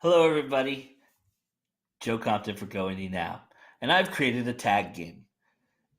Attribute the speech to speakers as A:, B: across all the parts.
A: Hello, everybody. Joe Compton for GoIndieNow. And I've created a tag game.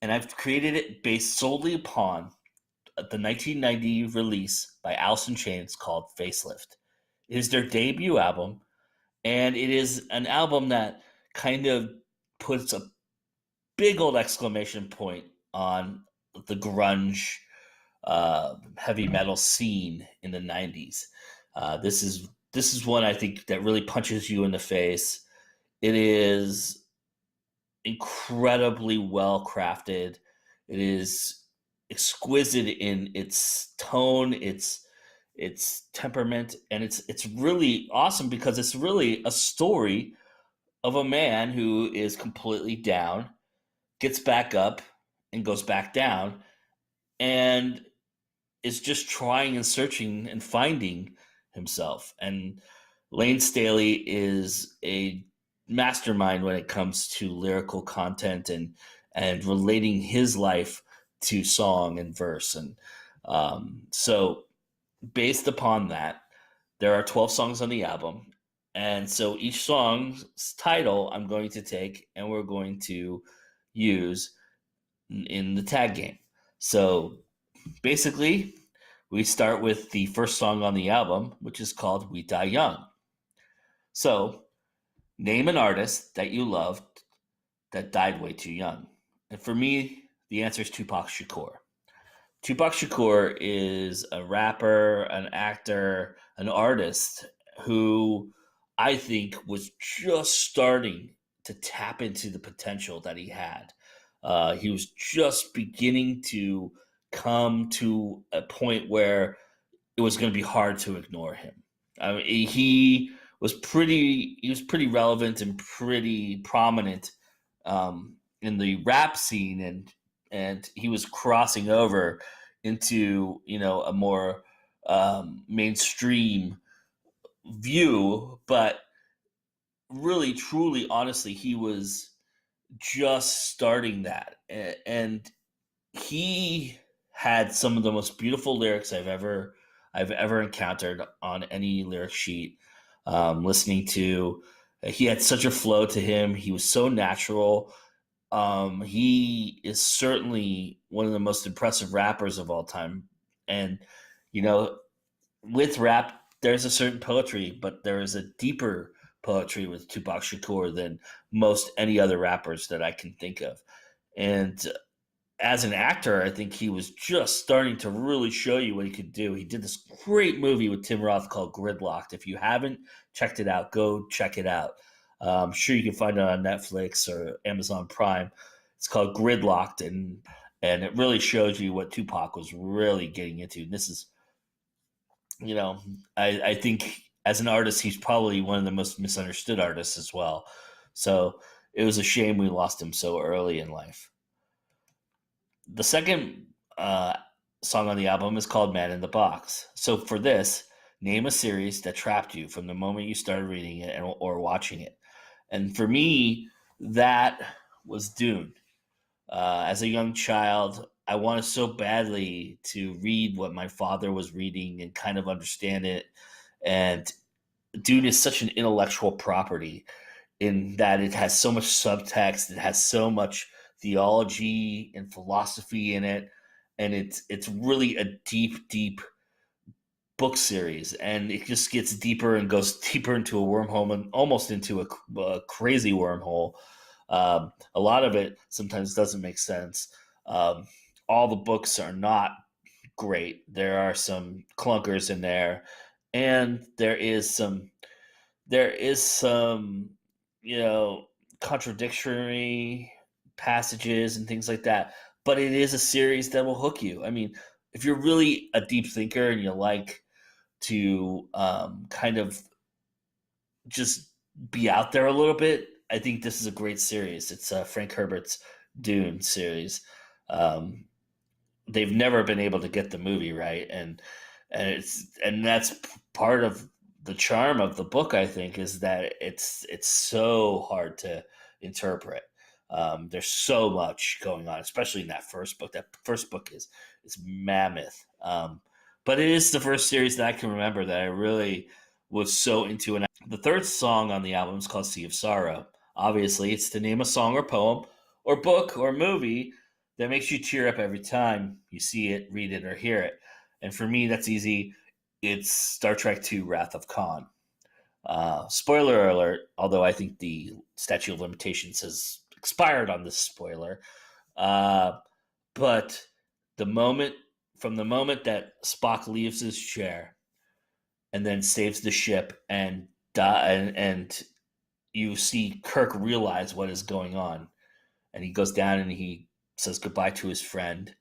A: And I've created it based solely upon the 1990 release by Alice In Chains called Facelift. It is their debut album, and it is an album that kind of puts a big old exclamation point on the grunge heavy metal scene in the 90s. This is one I think that really punches you in the face. It is incredibly well crafted. It is exquisite in its tone, its temperament, and it's really awesome because it's really a story of a man who is completely down, gets back up, and goes back down, and is just trying and searching and finding himself. And Lane Staley is a mastermind when it comes to lyrical content and relating his life to song and verse. And so, based upon that, there are 12 songs on the album. And so each song's title I'm going to take and we're going to use in the tag game. So basically, we start with the first song on the album, which is called We Die Young. So, name an artist that you loved that died way too young. And for me, the answer is Tupac Shakur. Tupac Shakur is a rapper, an actor, an artist who I think was just starting to tap into the potential that he had. He was just beginning to come to a point where it was going to be hard to ignore him. I mean, he was pretty relevant and pretty prominent in the rap scene, and he was crossing over into a more mainstream view, but really, truly, honestly, he was just starting that, and he had some of the most beautiful lyrics I've ever encountered on any lyric sheet. Listening to, he had such a flow to him. He was so natural. He is certainly one of the most impressive rappers of all time. And you know, with rap, there's a certain poetry, but there is a deeper poetry with Tupac Shakur than most any other rappers that I can think of. And as an actor, I think he was just starting to really show you what he could do. He did this great movie with Tim Roth called Gridlocked. If you haven't checked it out, go check it out. I'm sure you can find it on Netflix or Amazon Prime. It's called Gridlocked, and it really shows you what Tupac was really getting into. And this is, you know, I think as an artist, he's probably one of the most misunderstood artists as well. So it was a shame we lost him so early in life. The second song on the album is called Man in the Box. So for this, name a series that trapped you from the moment you started reading it or watching it. And for me, that was Dune. As a young child, I wanted so badly to read what my father was reading and kind of understand it. And Dune is such an intellectual property in that it has so much subtext, it has so much theology and philosophy in it, and it's really a deep, deep book series, and it just gets deeper and goes deeper into a wormhole and almost into a crazy wormhole. A lot of it sometimes doesn't make sense. All the books are not great. There are some clunkers in there, and there is some contradictory passages and things like that. But it is a series that will hook you. I mean, if you're really a deep thinker and you like to kind of just be out there a little bit, I think this is a great series. It's Frank Herbert's Dune series. Um, they've never been able to get the movie right, and that's part of the charm of the book. I think is that it's so hard to interpret. There's so much going on, especially in that first book. That first book is mammoth. But it is the first series that I can remember that I really was so into, and The third song on the album is called Sea of Sorrow. Obviously, it's to name a song or poem or book or movie that makes you tear up every time you see it, read it, or hear it. And for me, that's easy. It's Star Trek II Wrath of Khan. Spoiler alert, although I think the statute of limitations has expired on this spoiler. Uh, but the moment, from the moment that Spock leaves his chair and then saves the ship and and you see Kirk realize what is going on, and he goes down and he says goodbye to his friend,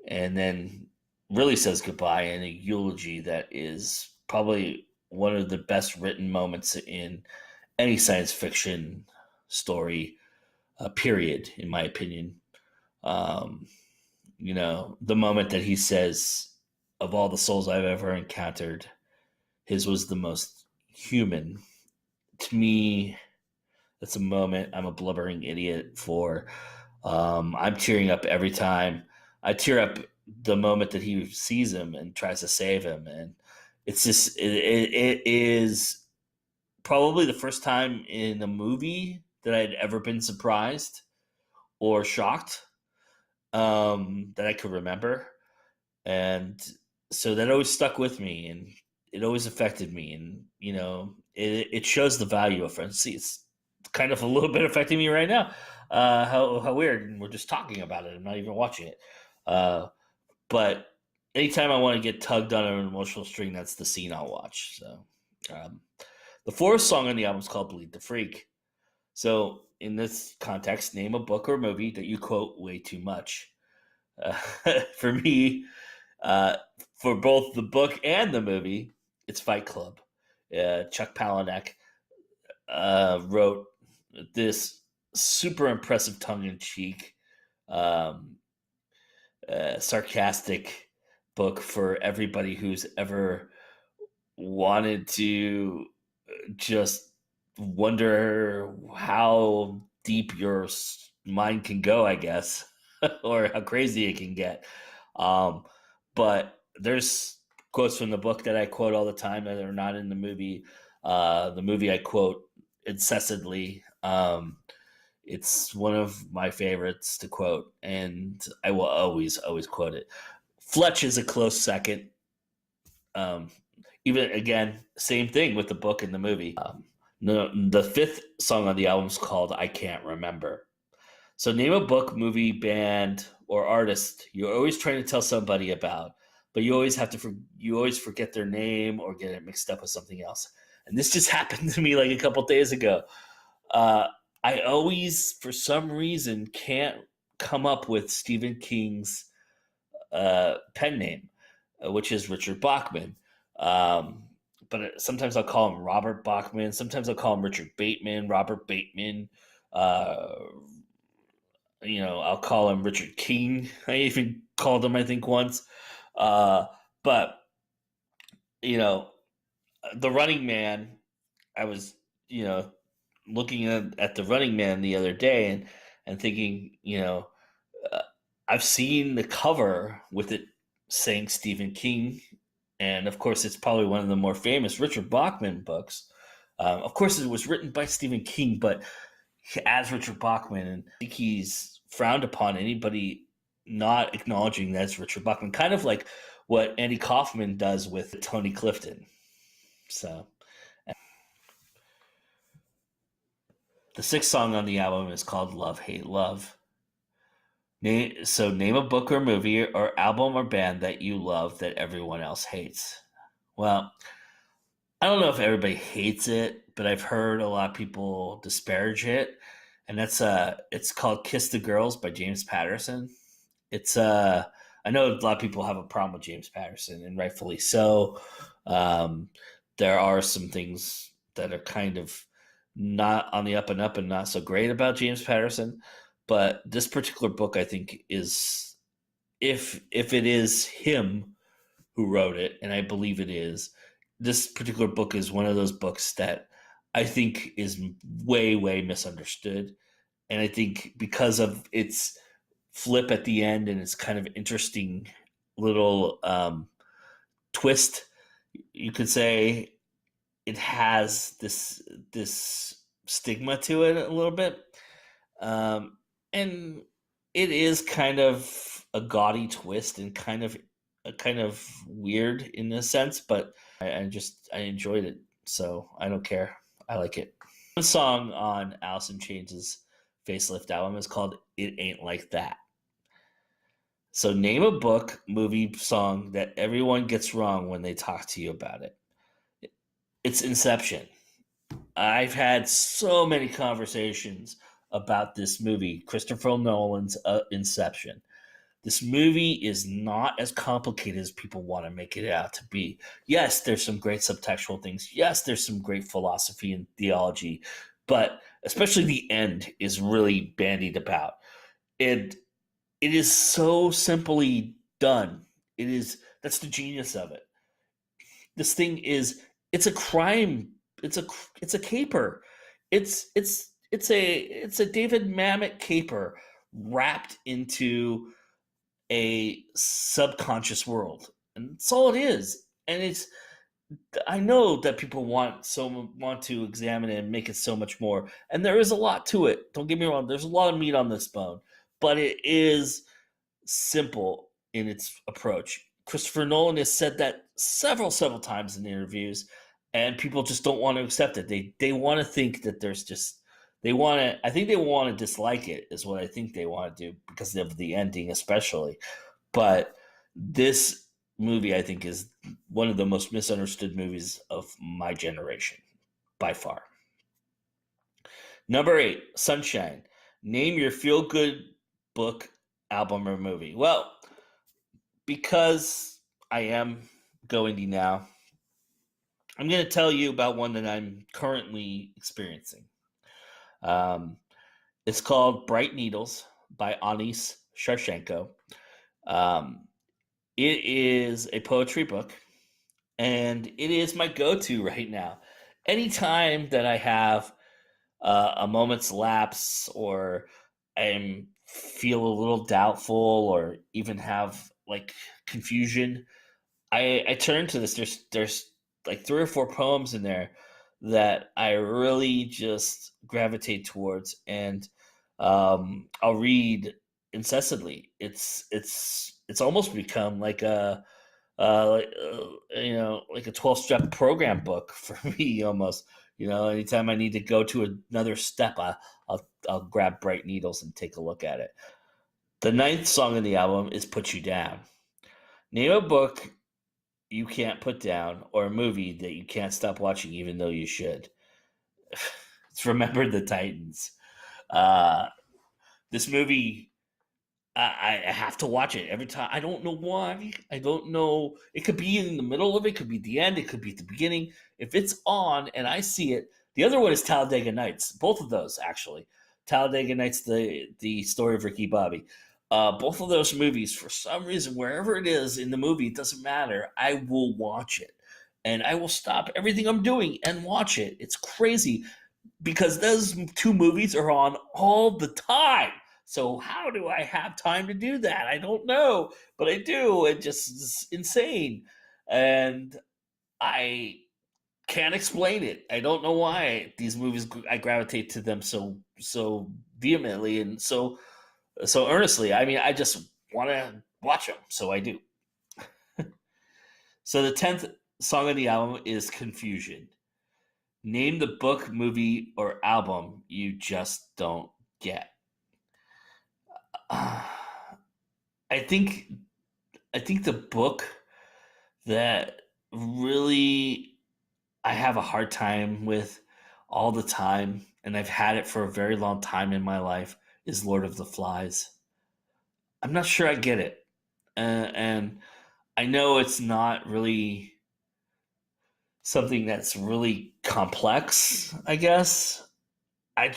A: and then really says goodbye in a eulogy that is probably one of the best written moments in any science fiction story, period, in my opinion. Um, the moment that he says, of all the souls I've ever encountered, his was the most human. To me, that's a moment I'm a blubbering idiot for. I'm tearing up every time. I tear up the moment that he sees him and tries to save him, and it's just it is probably the first time in a movie that I'd ever been surprised or shocked, that I could remember, and so that always stuck with me, and it always affected me, and it shows the value of friends. See, it's kind of a little bit affecting me right now. How weird, and we're just talking about it. I'm not even watching it, but anytime I want to get tugged on an emotional string, that's the scene I'll watch. So, um, the fourth song on the album is called "Bleed the Freak." So, in this context, name a book or movie that you quote way too much. Uh, for me, uh, for both the book and the movie, it's Fight Club. Chuck Palahniuk wrote this super impressive tongue-in-cheek, um, sarcastic book for everybody who's ever wanted to just wonder how deep your mind can go, I guess, or how crazy it can get. Um, but there's quotes from the book that I quote all the time that are not in the movie. The movie I quote incessantly. It's one of my favorites to quote, and I will always quote it. Fletch is a close second. Um, Even again, same thing with the book and the movie. No, the fifth song on the album is called "I Can't Remember." So name a book, movie, band, or artist you're always trying to tell somebody about, but you always you always forget their name or get it mixed up with something else. And this just happened to me like a couple days ago. Uh, I always, for some reason, can't come up with Stephen King's pen name, which is Richard Bachman. Um, but sometimes I'll call him Robert Bachman. Sometimes I'll call him Richard Bateman, Robert Bateman. Uh, I'll call him Richard King. I even called him, I think, once. Uh, but you know, the Running Man. I was, you know, looking at the Running Man the other day and thinking, uh, I've seen the cover with it saying Stephen King, and of course, it's probably one of the more famous Richard Bachman books. Of course, it was written by Stephen King, but as Richard Bachman, and I think he's frowned upon anybody not acknowledging that's Richard Bachman, kind of like what Andy Kaufman does with Tony Clifton. So, the sixth song on the album is called "Love Hate Love." Name a book or movie or album or band that you love that everyone else hates. Well, I don't know if everybody hates it, but I've heard a lot of people disparage it, and it's called "Kiss the Girls" by James Patterson. It's I know a lot of people have a problem with James Patterson, and rightfully so. Um, there are some things that are kind of not on the up and up and not so great about James Patterson, but this particular book I think is, if it is him who wrote it, and I believe it is, this particular book is one of those books that I think is way misunderstood, and I think because of its flip at the end and its kind of interesting little twist, you could say, it has this stigma to it a little bit. And it is kind of a gaudy twist and kind of weird in a sense, but I enjoyed it, so I don't care. I like it. One song on Alice in Chains' Facelift album is called "It Ain't Like That." So name a book, movie, song that everyone gets wrong when they talk to you about it. It's Inception. I've had so many conversations about this movie, Christopher Nolan's Inception. This movie is not as complicated as people want to make it out to be. Yes, there's some great subtextual things. Yes, there's some great philosophy and theology, but especially the end is really bandied about. It it is so simply done. That's the genius of it. This thing is it's a crime. It's a caper. It's a David Mamet caper wrapped into a subconscious world, and that's all it is. And it's I know that people want to examine it and make it so much more, and there is a lot to it. Don't get me wrong. There's a lot of meat on this bone, but it is simple in its approach. Christopher Nolan has said that several times in interviews, and people just don't want to accept it. They want to think that there's just they want to. I think they want to dislike it is what I think they want to do because of the ending, especially. But this movie, I think, is one of the most misunderstood movies of my generation by far. Number 8, Sunshine. Name your feel good book, album, or movie. Well, because I am GoIndieNow, I'm going to tell you about one that I'm currently experiencing. Um, it's called Bright Needles by Anis Sharshenko. Um, it is a poetry book, and it is my go-to right now. Anytime that I have a moment's lapse, or I feel a little doubtful, or even have like confusion, I turn to this. There's like 3 or 4 poems in there that I really just gravitate towards, and I'll read incessantly. It's almost become like like a 12-step program book for me almost. Anytime I need to go to another step, I'll grab Bright Needles and take a look at it. The 9th song in the album is Put You Down. Name a book you can't put down, or a movie that you can't stop watching even though you should. It's Remember the Titans. Uh, this movie, I have to watch it every time. I don't know why. I don't know. It could be in the middle of it. It could be the end. It could be at the beginning. If it's on and I see it, the other one is Talladega Nights. Both of those, actually. Talladega Nights, the story of Ricky Bobby. Both of those movies, for some reason, wherever it is in the movie, it doesn't matter. I will watch it. And I will stop everything I'm doing and watch it. It's crazy because those 2 movies are on all the time. So how do I have time to do that? I don't know, but I do. It just is insane, and I can't explain it. I don't know why these movies I gravitate to them so vehemently and so earnestly. I mean, I just want to watch them, so I do. So the 10th song on the album is Confusion. Name the book, movie, or album you just don't get. Uh, I think I think the book that really I have a hard time with all the time, and I've had it for a very long time in my life, is Lord of the Flies. I'm not sure I get it, and I know it's not really something that's really complex. I guess I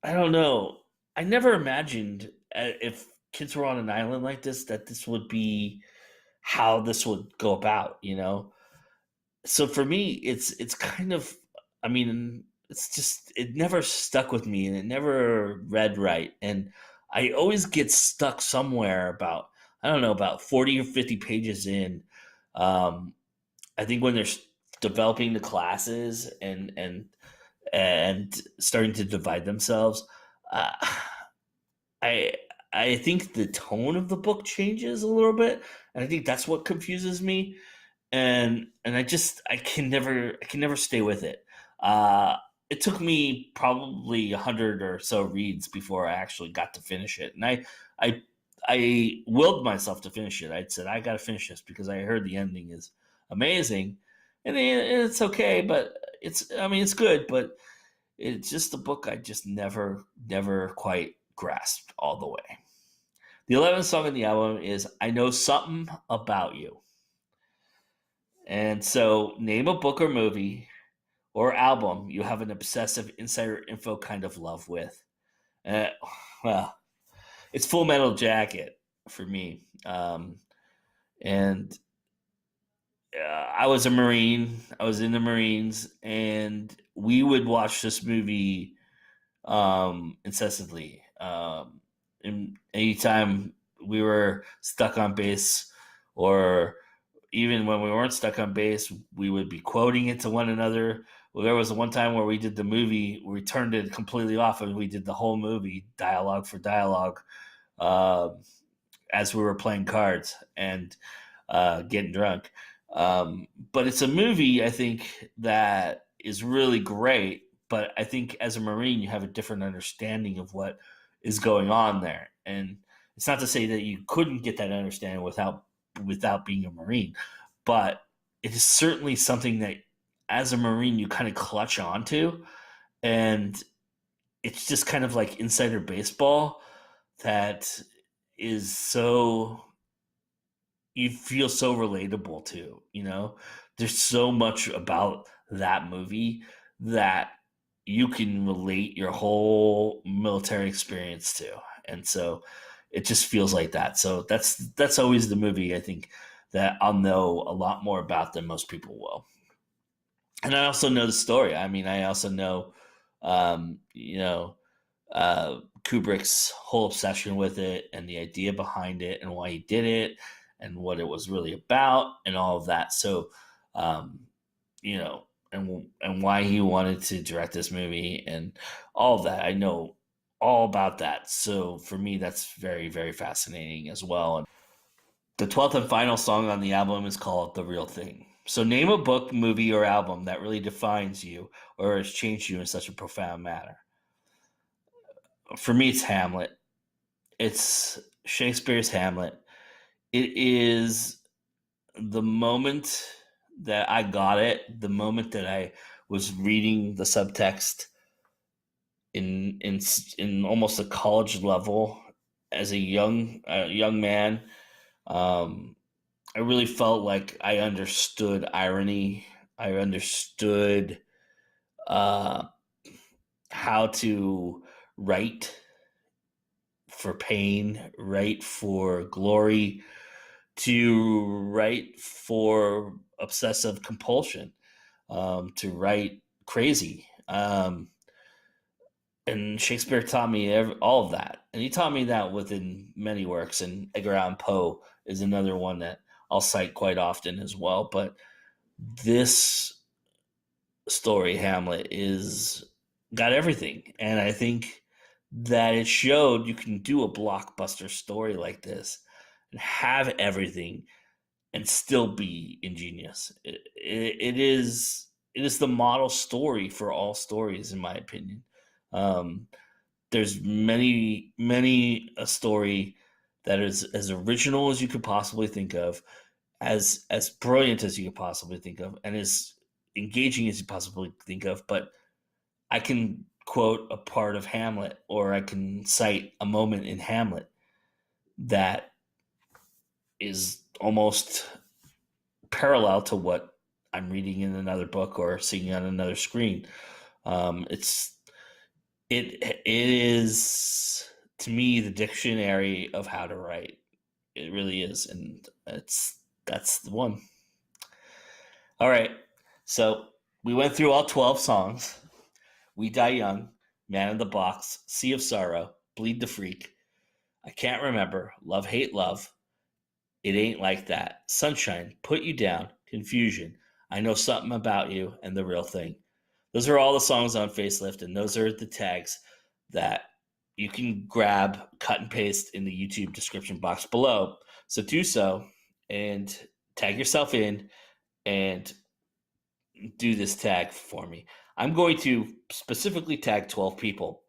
A: don't know. I never imagined if kids were on an island like this that this would be how this would go about. So for me, it's kind of, I mean, it's just it never stuck with me, and it never read right, and I always get stuck somewhere about, I don't know, about 40 or 50 pages in. Um, I think when there's developing the classes and starting to divide themselves, uh, I I think the tone of the book changes a little bit, and I think that's what confuses me. And I can never stay with it. Uh, it took me probably 100 or so reads before I actually got to finish it, and I I willed myself to finish it. I said I got to finish this because I heard the ending is amazing, and it's okay, but it's good, but it's just a book I just never quite grasped all the way. The 11th song on the album is "I Know Something About You." And so, name a book or movie or album you have an obsessive insider info kind of love with. Uh, well, it's Full Metal Jacket for me. And I was a Marine. I was in the Marines, and we would watch this movie incessantly. And anytime we were stuck on base, or even when we weren't stuck on base, we would be quoting it to one another. Well, there was one time where we did the movie, we turned it completely off, and we did the whole movie dialogue for dialogue uh, as we were playing cards and getting drunk. But it's a movie, I think, that is really great. But I think as a Marine, you have a different understanding of what is going on there. And it's not to say that you couldn't get that understanding without being a Marine, but it is certainly something that as a Marine you kind of clutch onto, and it's just kind of like insider baseball that is so you feel so relatable to, there's so much about that movie that you can relate your whole military experience to. And so it just feels like that. So that's always the movie I think that I'll know a lot more about than most people will. And I also know the story. I mean, I also know um, you know Kubrick's whole obsession with it and the idea behind it and why he did it and what it was really about and all of that. So, um, and why he wanted to direct this movie and all of that. I know all about that. So for me, that's very, very fascinating as well. And the 12th and final song on the album is called The Real Thing. So name a book, movie, or album that really defines you or has changed you in such a profound manner. For me, it's Hamlet. It's Shakespeare's Hamlet. It is the moment that I got it, the moment that I was reading the subtext in almost a college level as a young man. Um, I really felt like I understood irony. I understood uh, how to write for pain, write for glory, to write for obsessive compulsion, to write crazy. And Shakespeare taught me all of that. And he taught me that within many works. And Edgar Allan Poe is another one that I'll cite quite often as well. But this story, Hamlet, is got everything. And I think that it showed you can do a blockbuster story like this and have everything and still be ingenious. It is the model story for all stories, in my opinion. Um, there's many a story that is as original as you could possibly think of, as brilliant as you could possibly think of, and as engaging as you possibly think of. But I can quote a part of Hamlet, or I can cite a moment in Hamlet that is almost parallel to what I'm reading in another book or seeing on another screen. It's it is to me the dictionary of how to write. It really is, and that's the one. All right, so we went through all 12 songs. We Die Young, Man in the Box, Sea of Sorrow, Bleed the Freak, I Can't Remember, Love Hate Love, It Ain't Like That, Sunshine, Put You Down, Confusion, I Know Something About You, and The Real Thing. Those are all the songs on Facelift, and those are the tags that you can grab, cut and paste in the YouTube description box below. So do so and tag yourself in and do this tag for me. I'm going to specifically tag 12 people.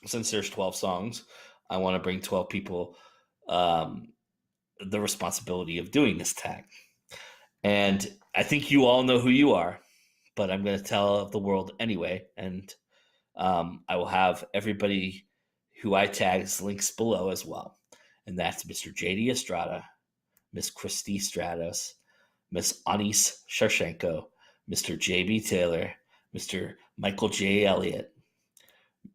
A: Since there's 12 songs, I want to bring 12 people the responsibility of doing this tag. And I think you all know who you are, but I'm going to tell the world anyway. And I will have everybody who I tag's links below as well. And that's Mr. JD Estrada, Miss Christy Stratos, Miss Anis Sharshenko, Mr. JB Taylor, Mr. Michael J. Elliott,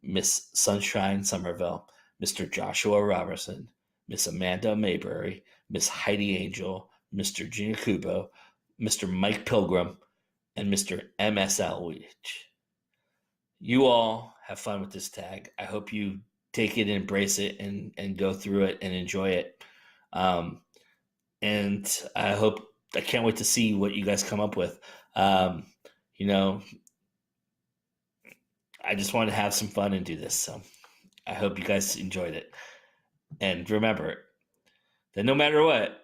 A: Miss Sunshine Somerville, Mr. Joshua Robertson, Miss Amanda Mayberry, Miss Heidi Angel, Mr. Gina Kubo, Mr. Mike Pilgrim, and Mr. MSL Leach. You all have fun with this tag. I hope you take it, embrace it, and go through it and enjoy it. And I can't wait to see what you guys come up with. You know, I just want to have some fun and do this. So I hope you guys enjoyed it. And remember that no matter what,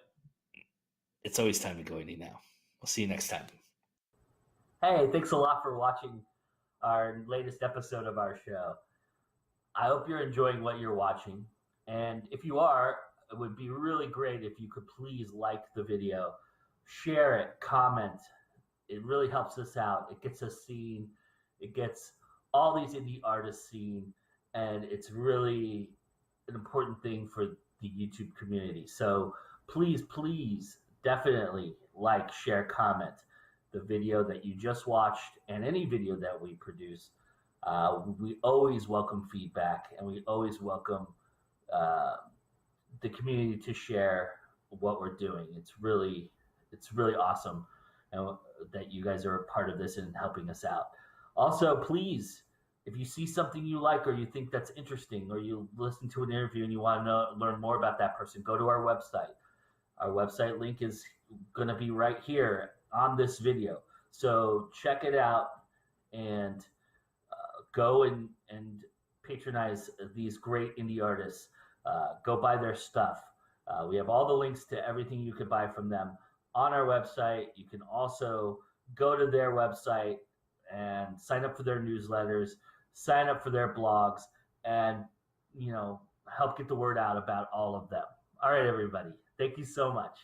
A: it's always time to go indie now. We'll see you next time.
B: Hey, thanks a lot for watching our latest episode of our show. I hope you're enjoying what you're watching. And if you are, it would be really great if you could please like the video, share it, comment. It really helps us out. It gets us seen. It gets all these indie artists seen. And it's really an important thing for the YouTube community. So please, definitely like, share, comment the video that you just watched and any video that we produce. We always welcome feedback, and we always welcome the community to share what we're doing. It's really awesome, and that you guys are a part of this and helping us out. Also, please, if you see something you like or you think that's interesting, or you listen to an interview and you want to learn more about that person, go to our website. Our website link is going to be right here on this video. So check it out and go and patronize these great indie artists. Go buy their stuff. We have all the links to everything you could buy from them on our website. You can also go to their website and sign up for their newsletters, sign up for their blogs, and help get the word out about all of them. All right, everybody. Thank you so much.